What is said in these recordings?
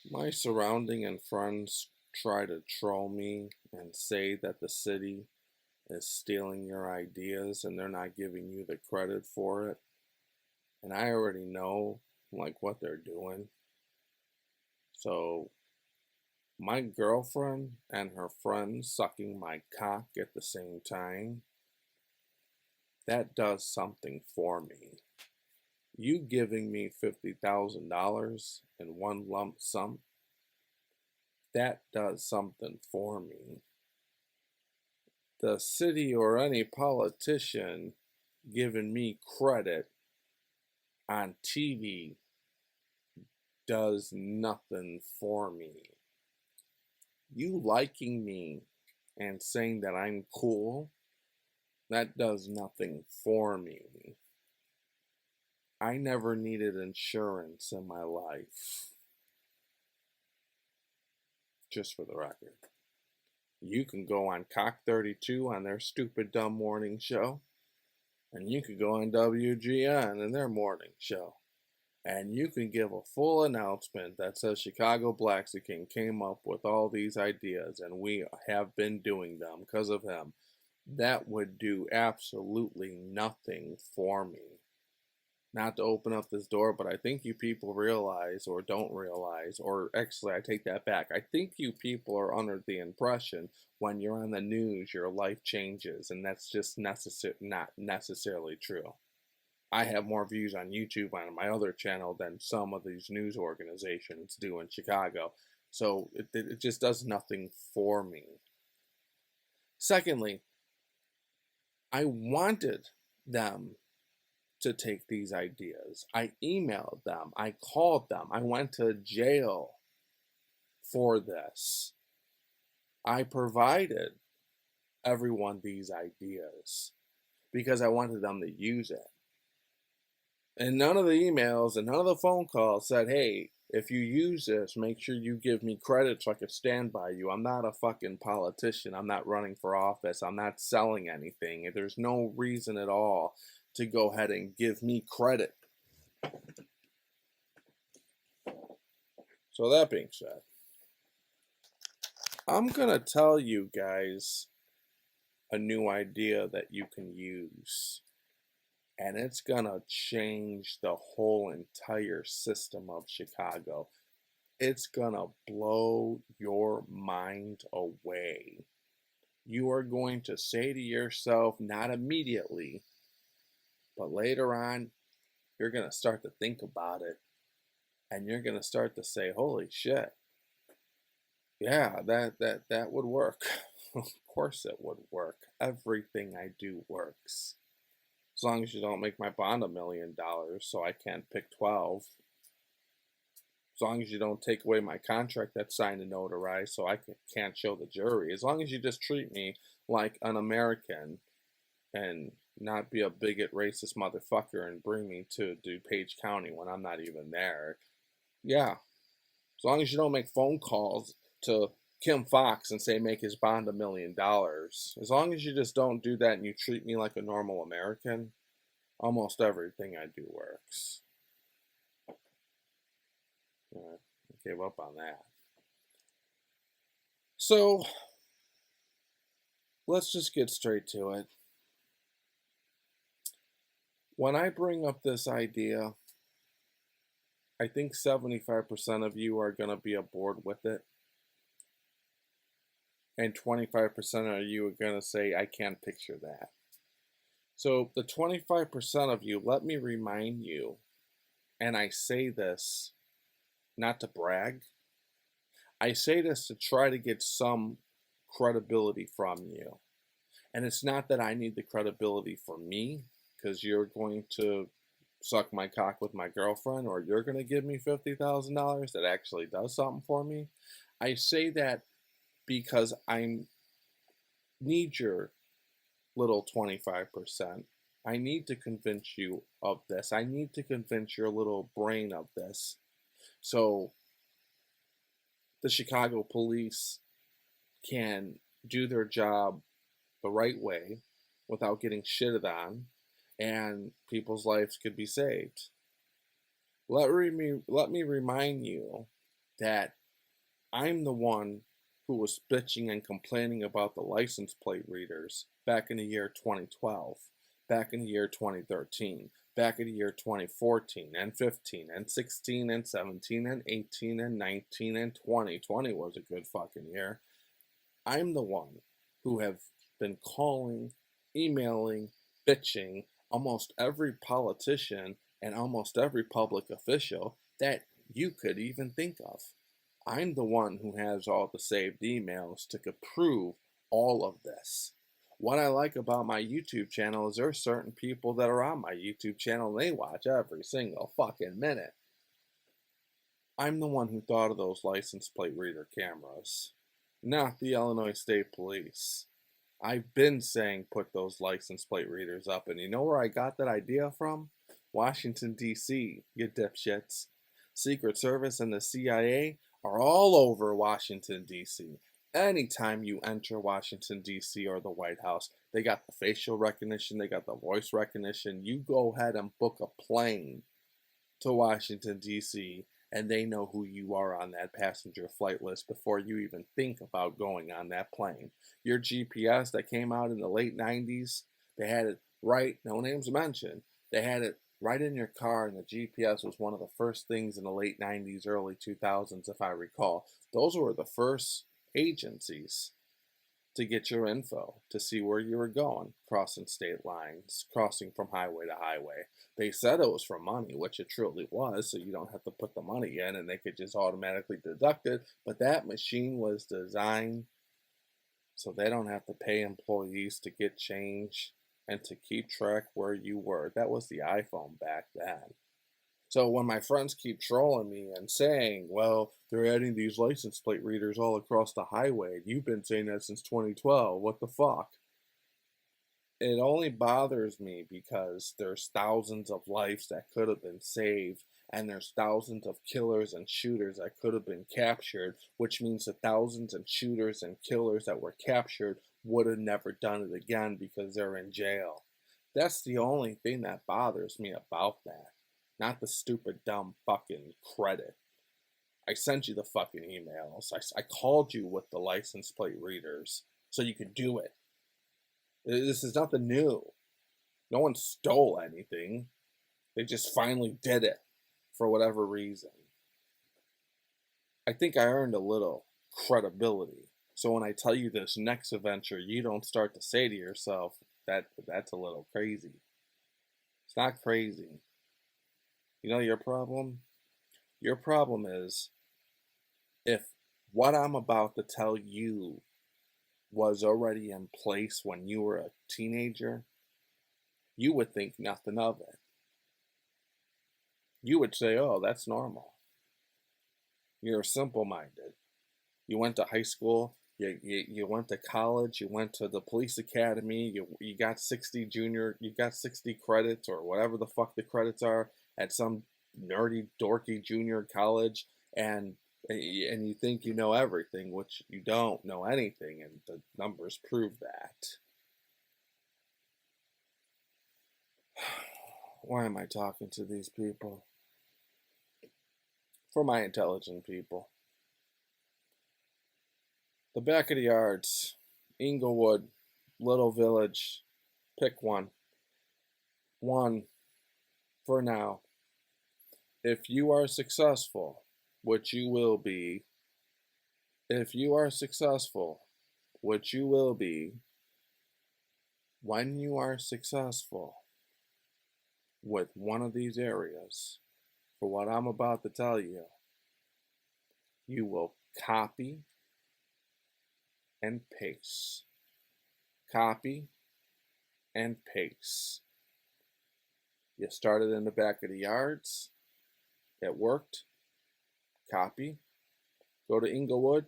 My surrounding and friends try to troll me and say that the city is stealing your ideas and they're not giving you the credit for it. And I already know like what they're doing. So my girlfriend and her friend sucking my cock at the same time, that does something for me. You giving me $50,000 in one lump sum, that does something for me. The city or any politician giving me credit on TV does nothing for me. You liking me and saying that I'm cool, that does nothing for me. I never needed insurance in my life, just for the record. You can go on Cock 32 on their stupid dumb morning show, and you could go on WGN in their morning show. And you can give a full announcement that says Chicago Blaxican came up with all these ideas and we have been doing them because of him. That would do absolutely nothing for me. Not to open up this door, but I think you people realize or don't realize, or actually, I take that back. I think you people are under the impression when you're on the news, your life changes, and that's just not necessarily true. I have more views on YouTube on my other channel than some of these news organizations do in Chicago. So it just does nothing for me. Secondly, I wanted them to take these ideas. I emailed them. I called them. I went to jail for this. I provided everyone these ideas because I wanted them to use it. And none of the emails and none of the phone calls said, hey, if you use this, make sure you give me credit so I can stand by you. I'm not a fucking politician. I'm not running for office. I'm not selling anything. There's no reason at all to go ahead and give me credit. So that being said, I'm going to tell you guys a new idea that you can use. And it's going to change the whole entire system of Chicago. It's going to blow your mind away. You are going to say to yourself, not immediately, but later on, you're going to start to think about it. And you're going to start to say, holy shit. Yeah, that would work. Of course it would work. Everything I do works. As long as you don't make my bond $1 million, so I can't pick 12. As long as you don't take away my contract that's signed and notarized, so I can't show the jury. As long as you just treat me like an American and not be a bigot, racist motherfucker and bring me to DuPage County when I'm not even there. Yeah. As long as you don't make phone calls to Kim Fox and say make his bond $1 million. As long as you just don't do that and you treat me like a normal American, almost everything I do works. I gave up on that. So let's just get straight to it. When I bring up this idea, I think 75% of you are going to be aboard with it. And 25% of you are going to say, I can't picture that. So the 25% of you, let me remind you, and I say this not to brag, I say this to try to get some credibility from you. And it's not that I need the credibility for me, because you're going to suck my cock with my girlfriend, or you're going to give me $50,000 that actually does something for me. I say that because I need your little 25%. I need to convince you of this. I need to convince your little brain of this. So the Chicago police can do their job the right way without getting shitted on, and people's lives could be saved. Let me remind you that I'm the one who was bitching and complaining about the license plate readers back in the year 2012, back in the year 2013, back in the year 2014 and 15 and 16 and 17 and 18 and 19 and 20. 20 was a good fucking year. I'm the one who have been calling, emailing, bitching almost every politician and almost every public official that you could even think of. I'm the one who has all the saved emails to prove all of this. What I like about my YouTube channel is there are certain people that are on my YouTube channel and they watch every single fucking minute. I'm the one who thought of those license plate reader cameras, not the Illinois State Police. I've been saying put those license plate readers up, and you know where I got that idea from? Washington, D.C., you dipshits. Secret Service and the CIA are all over Washington, D.C. Anytime you enter Washington, D.C. or the White House, they got the facial recognition, they got the voice recognition. You go ahead and book a plane to Washington, D.C., and they know who you are on that passenger flight list before you even think about going on that plane. Your GPS that came out in the late 90s, they had it right, no names mentioned, they had it right in your car, and the GPS was one of the first things in the late 90s, early 2000s, if I recall. Those were the first agencies to get your info, to see where you were going, crossing state lines, crossing from highway to highway. They said it was for money, which it truly was, so you don't have to put the money in and they could just automatically deduct it. But that machine was designed so they don't have to pay employees to get change and to keep track where you were. That was the iPhone back then. So when my friends keep trolling me and saying, well, they're adding these license plate readers all across the highway, you've been saying that since 2012, what the fuck? It only bothers me because there's thousands of lives that could have been saved, and there's thousands of killers and shooters that could have been captured, which means the thousands of shooters and killers that were captured would have never done it again because they're in jail. That's the only thing that bothers me about that. Not the stupid, dumb fucking credit. I sent you the fucking emails. I called you with the license plate readers so you could do it. This is nothing new. No one stole anything. They just finally did it for whatever reason. I think I earned a little credibility. So when I tell you this next adventure, you don't start to say to yourself, that's a little crazy. It's not crazy. You know your problem? Your problem is if what I'm about to tell you was already in place when you were a teenager, you would think nothing of it. You would say, oh, that's normal. You're simple-minded. You went to high school, you went to college, you went to the police academy, you got 60 credits or whatever the fuck the credits are at some nerdy, dorky junior college, and you think you know everything, which you don't know anything, and the numbers prove that. Why am I talking to these people? For my intelligent people. The back of the yards, Inglewood, Little Village, pick one. One, for now. If you are successful, which you will be, if you are successful, which you will be, when you are successful with one of these areas, for what I'm about to tell you, you will copy and paste. Copy and paste. You started in the back of the yards. It worked. Copy. Go to Inglewood.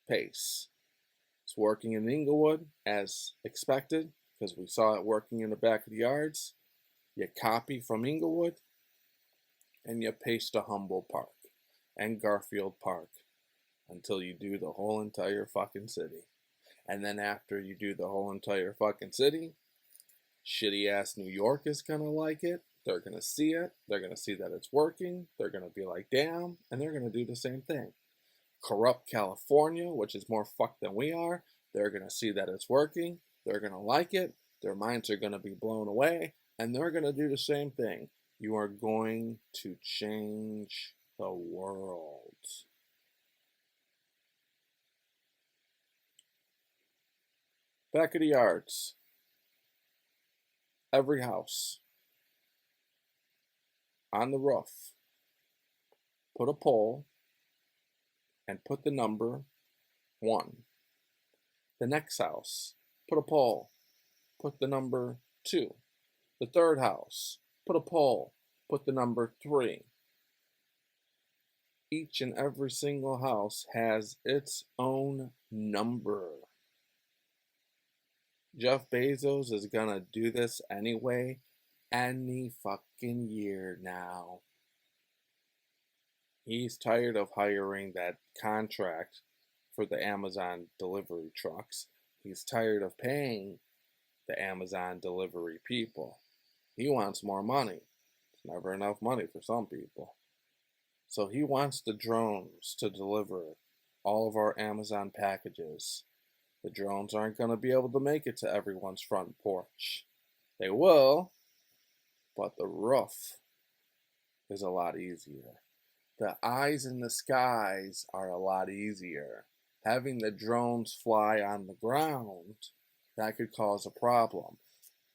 Paste. It's working in Inglewood as expected because we saw it working in the back of the yards. You copy from Inglewood and you paste to Humboldt Park and Garfield Park until you do the whole entire fucking city. And then after you do the whole entire fucking city, shitty ass New York is gonna like it. They're going to see it. They're going to see that it's working. They're going to be like, damn, and they're going to do the same thing. Corrupt California, which is more fucked than we are, they're going to see that it's working. They're going to like it. Their minds are going to be blown away, and they're going to do the same thing. You are going to change the world. Back of the yards. Every house. On the roof. Put a pole and put the number 1. The next house. Put a pole. Put the number 2. The third house. Put a pole. Put the number 3. Each and every single house has its own number. Jeff Bezos is gonna do this anyway, any fucking year now. He's tired of hiring that contract for the Amazon delivery trucks. He's tired of paying the Amazon delivery people. He wants more money. It's never enough money for some people. So he wants the drones to deliver all of our Amazon packages. The drones aren't going to be able to make it to everyone's front porch. They will, but the roof is a lot easier. The eyes in the skies are a lot easier. Having the drones fly on the ground, that could cause a problem.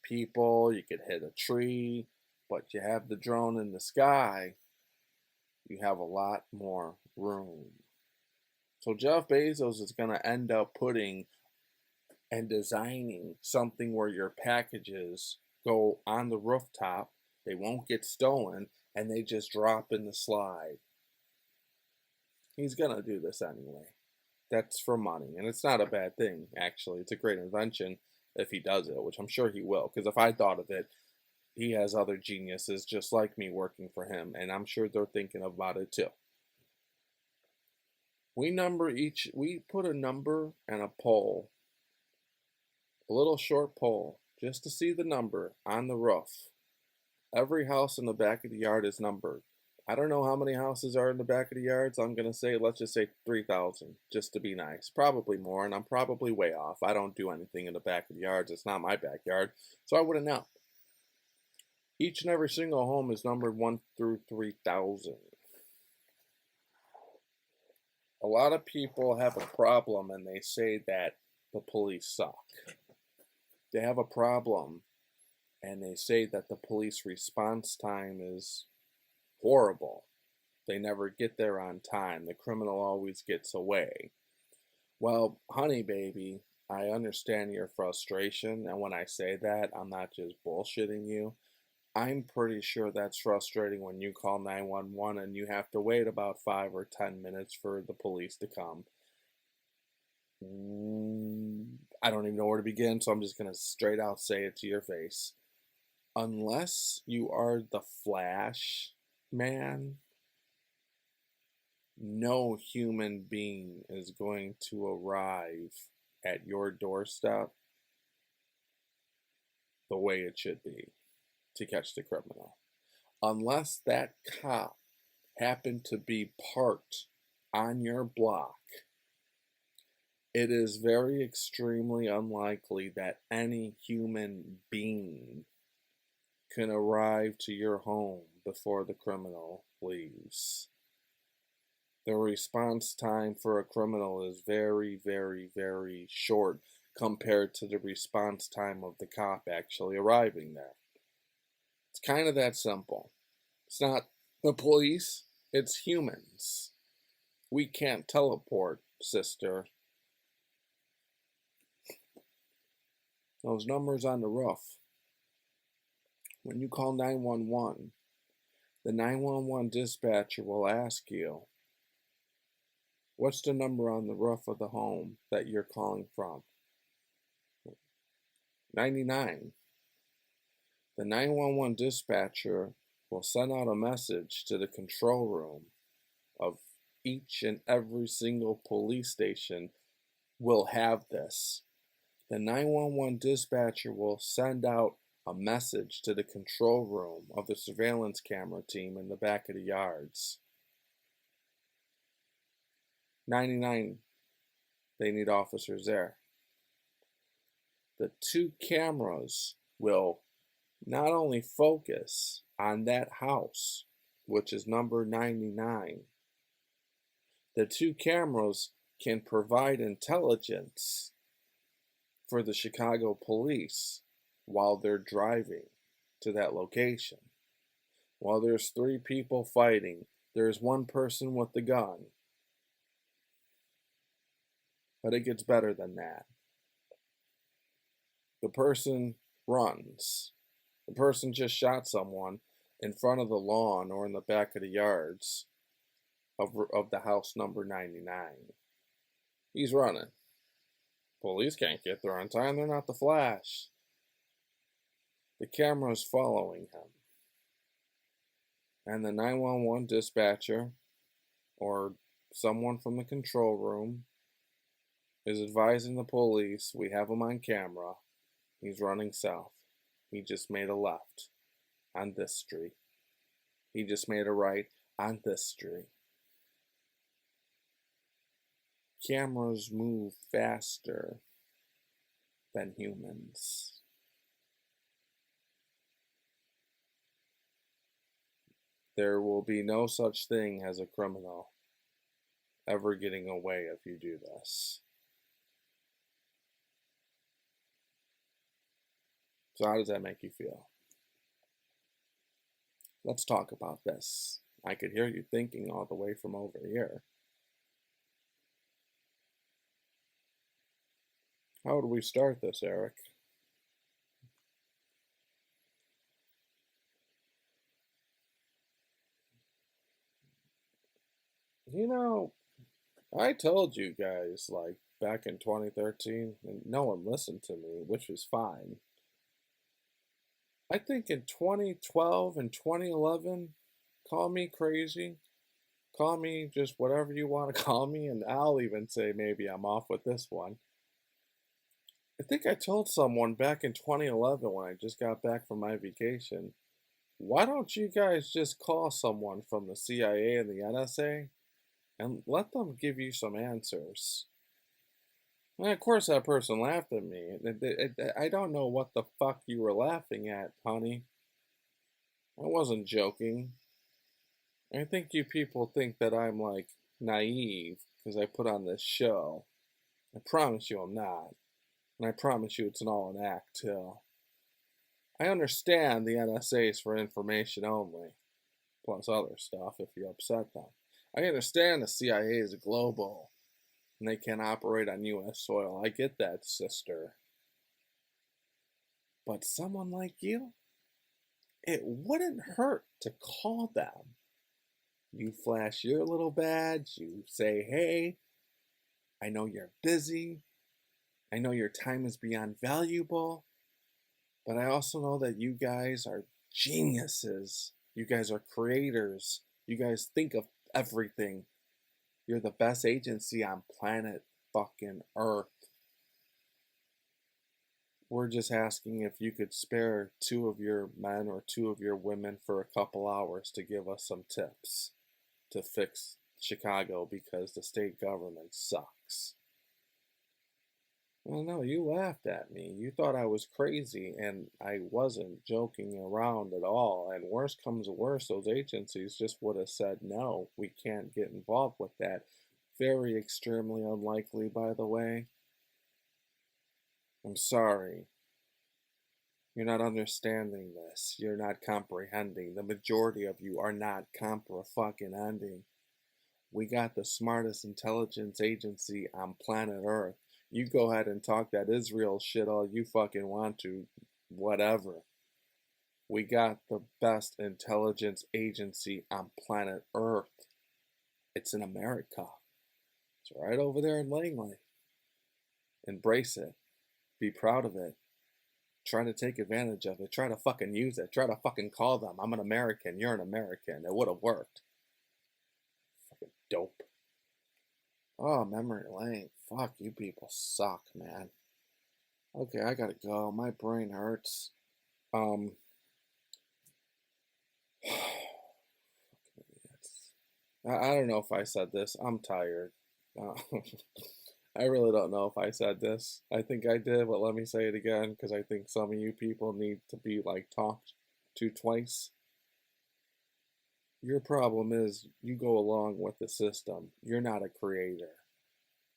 People, you could hit a tree, but you have the drone in the sky, you have a lot more room. So Jeff Bezos is going to end up putting and designing something where your packages go on the rooftop, they won't get stolen, and they just drop in the slide. He's going to do this anyway. That's for money, and it's not a bad thing, actually. It's a great invention if he does it, which I'm sure he will, because if I thought of it, he has other geniuses just like me working for him, and I'm sure they're thinking about it too. We put a number and a pole, a little short pole, just to see the number on the roof. Every house in the back of the yard is numbered. I don't know how many houses are in the back of the yards. I'm going to say, let's just say 3,000, just to be nice. Probably more, and I'm probably way off. I don't do anything in the back of the yards. It's not my backyard, so I wouldn't know. Each and every single home is numbered 1 through 3,000. A lot of people have a problem, and they say that the police suck. They have a problem, and they say that the police response time is horrible. They never get there on time. The criminal always gets away. Well, honey baby, I understand your frustration, and when I say that, I'm not just bullshitting you. I'm pretty sure that's frustrating when you call 911 and you have to wait about 5 or 10 minutes for the police to come. I don't even know where to begin, so I'm just going to straight out say it to your face. Unless you are the Flash man, no human being is going to arrive at your doorstep the way it should be to catch the criminal. Unless that cop happened to be parked on your block, it is very extremely unlikely that any human being can arrive to your home before the criminal leaves. The response time for a criminal is very, very, very short compared to the response time of the cop actually arriving there. It's kind of that simple. It's not the police, it's humans. We can't teleport, sister. Those numbers on the roof. When you call 911, the 911 dispatcher will ask you, what's the number on the roof of the home that you're calling from? 99. The 911 dispatcher will send out a message to the control room of each and every single police station will have this. The 911 dispatcher will send out a message to the control room of the surveillance camera team in the back of the yards. 99, they need officers there. The two cameras will not only focus on that house, which is number 99, the two cameras can provide intelligence for the Chicago police while they're driving to that location. While there's 3 people fighting, there's 1 person with the gun. But it gets better than that. The person runs. The person just shot someone in front of the lawn or in the back of the yards of the house number 99. He's running. Police can't get there on time. They're not the Flash. The camera's following him. And the 911 dispatcher or someone from the control room is advising the police, we have him on camera. He's running south. He just made a left on this street. He just made a right on this street. Cameras move faster than humans. There will be no such thing as a criminal ever getting away if you do this. So how does that make you feel? Let's talk about this. I could hear you thinking all the way from over here. How would we start this, Eric? You know, I told you guys, like, back in 2013, and no one listened to me, which was fine. I think in 2012 and 2011, call me crazy, call me just whatever you want to call me, and I'll even say maybe I'm off with this one. I think I told someone back in 2011 when I just got back from my vacation, why don't you guys just call someone from the CIA and the NSA and let them give you some answers? And of course, that person laughed at me. I don't know what the fuck you were laughing at, honey. I wasn't joking. I think you people think that I'm like naive because I put on this show. I promise you I'm not. And I promise you it's all an act too. I understand the NSA is for information only, plus other stuff if you upset them. I understand the CIA is global and they can't operate on US soil. I get that, sister. But someone like you, it wouldn't hurt to call them. You flash your little badge, you say, hey, I know you're busy. I know your time is beyond valuable. But I also know that you guys are geniuses. You guys are creators. You guys think of everything. You're the best agency on planet fucking Earth. We're just asking if you could spare 2 of your men or 2 of your women for a couple hours to give us some tips to fix Chicago because the state government sucks. Well, no, you laughed at me. You thought I was crazy, and I wasn't joking around at all. And worst comes to worst, those agencies just would have said, no, we can't get involved with that. Very extremely unlikely, by the way. I'm sorry. You're not understanding this. You're not comprehending. The majority of you are not compre-fucking-ending. We got the smartest intelligence agency on planet Earth. You go ahead and talk that Israel shit all you fucking want to, whatever. We got the best intelligence agency on planet Earth. It's in America. It's right over there in Langley. Embrace it. Be proud of it. Try to take advantage of it. Try to fucking use it. Try to fucking call them. I'm an American. You're an American. It would have worked. Fucking dope. Oh, memory lane. Fuck, you people suck, man. Okay, I gotta go. My brain hurts. Um, I don't know if I said this. I'm tired. Uh, I really don't know if I said this. I think I did, but let me say it again because I think some of you people need to be like talked to twice. Your problem is you go along with the system. You're not a creator.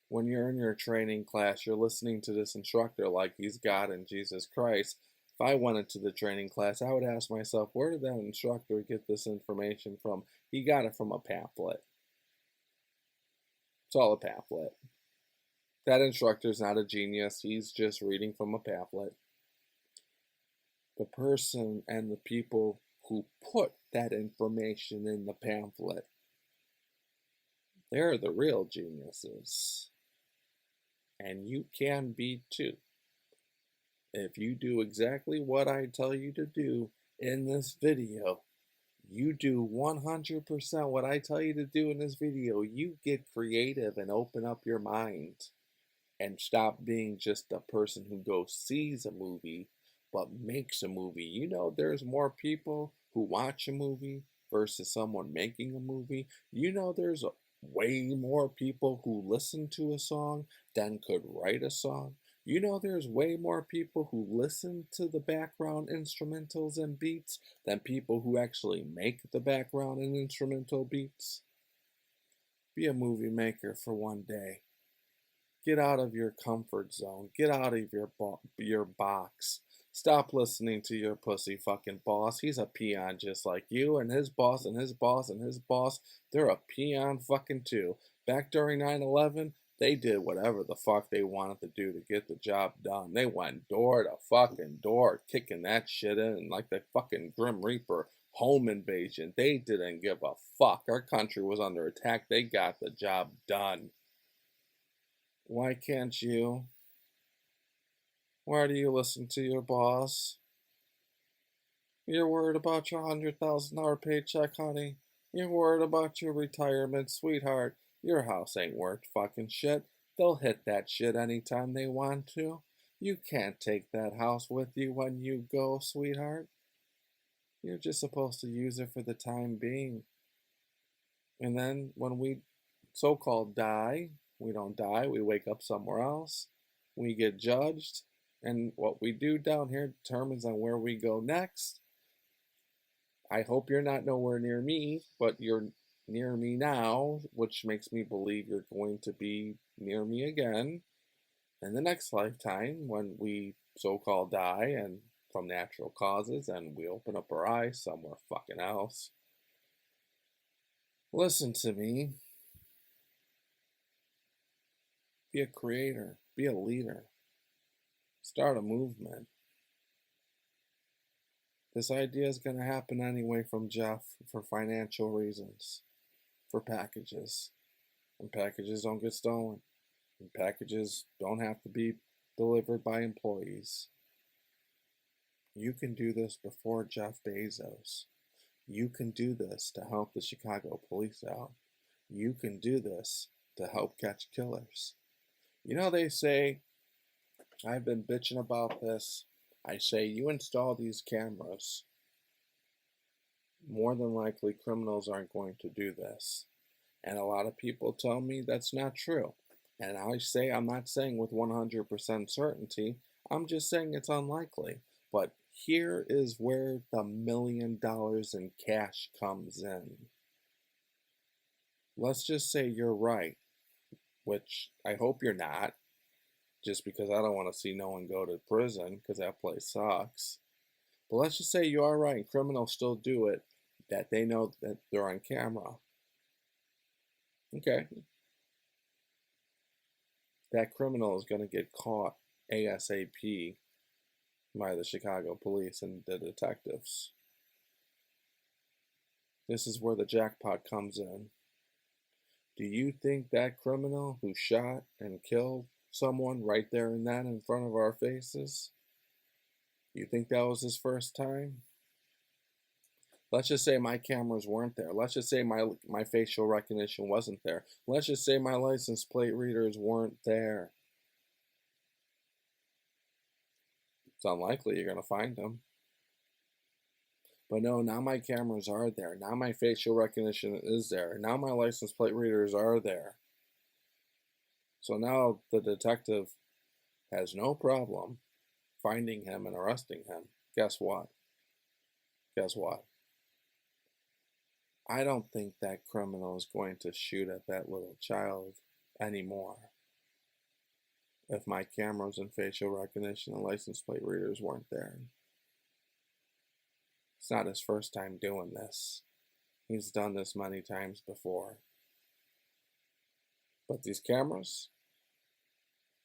When you're in your training class, you're listening to this instructor like he's God and Jesus Christ. If I went into the training class, I would ask myself, where did that instructor get this information from? He got it from a pamphlet. It's all a pamphlet. That instructor's not a genius. He's just reading from a pamphlet. The person and the people who put that information in the pamphlet, they're the real geniuses. And you can be too. If you do exactly what I tell you to do in this video, you do 100% what I tell you to do in this video, you get creative and open up your mind and stop being just a person who goes sees a movie but makes a movie. You know, there's more people who watch a movie versus someone making a movie. You know, there's way more people who listen to a song than could write a song. You know, there's way more people who listen to the background instrumentals and beats than people who actually make the background and instrumental beats. Be a movie maker for one day. Get out of your comfort zone. Get out of your box. Stop listening to your pussy fucking boss. He's a peon just like you, and his boss and his boss and his boss, they're a peon fucking too. Back during 9/11, they did whatever the fuck they wanted to do to get the job done. They went door to fucking door, kicking that shit in like the fucking Grim Reaper home invasion. They didn't give a fuck. Our country was under attack. They got the job done. Why can't you? Why do you listen to your boss? You're worried about your $100,000 paycheck, honey. You're worried about your retirement, sweetheart. Your house ain't worth fucking shit. They'll hit that shit anytime they want to. You can't take that house with you when you go, sweetheart. You're just supposed to use it for the time being. And then when we so called die, we don't die, we wake up somewhere else, we get judged, and what we do down here determines on where we go next. I hope you're not nowhere near me, but you're near me now, which makes me believe you're going to be near me again in the next lifetime when we so called die and from natural causes and we open up our eyes somewhere fucking else. Listen to me. Be a creator. Be a leader. Start a movement. This idea is going to happen anyway from Jeff for financial reasons, for packages. And packages don't get stolen. And packages don't have to be delivered by employees. You can do this before Jeff Bezos. You can do this to help the Chicago police out. You can do this to help catch killers. You know, they say, I've been bitching about this. I say, you install these cameras, more than likely criminals aren't going to do this. And a lot of people tell me that's not true. And I say, I'm not saying with 100% certainty, I'm just saying it's unlikely. But here is where the $1 million in cash comes in. Let's just say you're right, which I hope you're not, just because I don't want to see no one go to prison because that place sucks. But let's just say you are right and criminals still do it, that they know that they're on camera. Okay. That criminal is going to get caught ASAP by the Chicago police and the detectives. This is where the jackpot comes in. Do you think that criminal who shot and killed someone right there and then in front of our faces, you think that was his first time? Let's just say my cameras weren't there. Let's just say my facial recognition wasn't there. Let's just say my license plate readers weren't there. It's unlikely you're going to find them. But no, now my cameras are there. Now my facial recognition is there. Now my license plate readers are there. So now the detective has no problem finding him and arresting him. Guess what? Guess what? I don't think that criminal is going to shoot at that little child anymore if my cameras and facial recognition and license plate readers weren't there. It's not his first time doing this. He's done this many times before. But these cameras,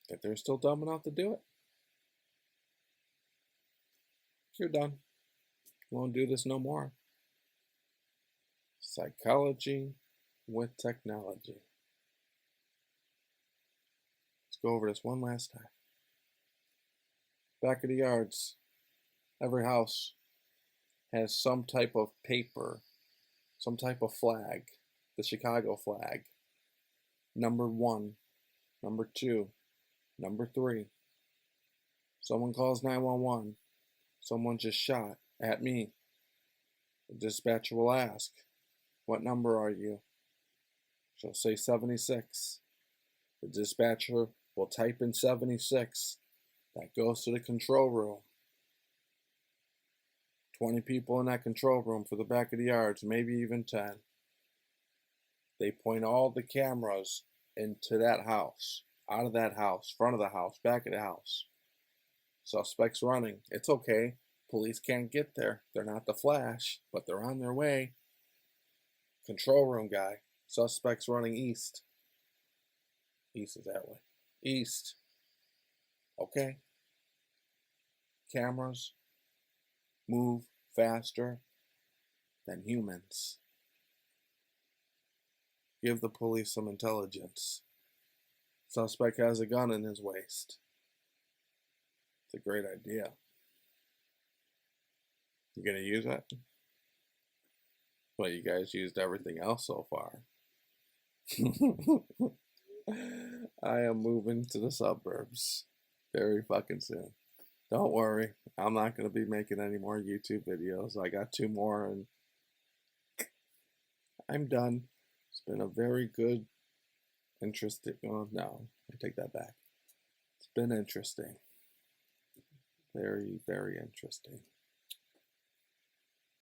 if they're still dumb enough to do it, you're done. Won't do this no more. Psychology with technology. Let's go over this one last time. Back of the yards, every house has some type of paper, some type of flag, the Chicago flag. Number 1, number 2, number 3. Someone calls 911. Someone just shot at me. The dispatcher will ask, "What number are you?" She'll say 76. The dispatcher will type in 76. That goes to the control room. 20 people in that control room for the back of the yards, maybe even 10. They point all the cameras into that house, out of that house, front of the house, back of the house. Suspects running. It's okay. Police can't get there. They're not the Flash, but they're on their way. Control room guy. Suspects running east. East is that way. East. Okay. Cameras move faster than humans. Give the police some intelligence. Suspect has a gun in his waist. It's a great idea. You gonna use it? Well, you guys used everything else so far. I am moving to the suburbs very fucking soon. Don't worry, I'm not gonna be making any more YouTube videos. I got 2 more and I'm done. It's been a very good, interesting. Oh, no, I take that back. It's been interesting. Very, very interesting.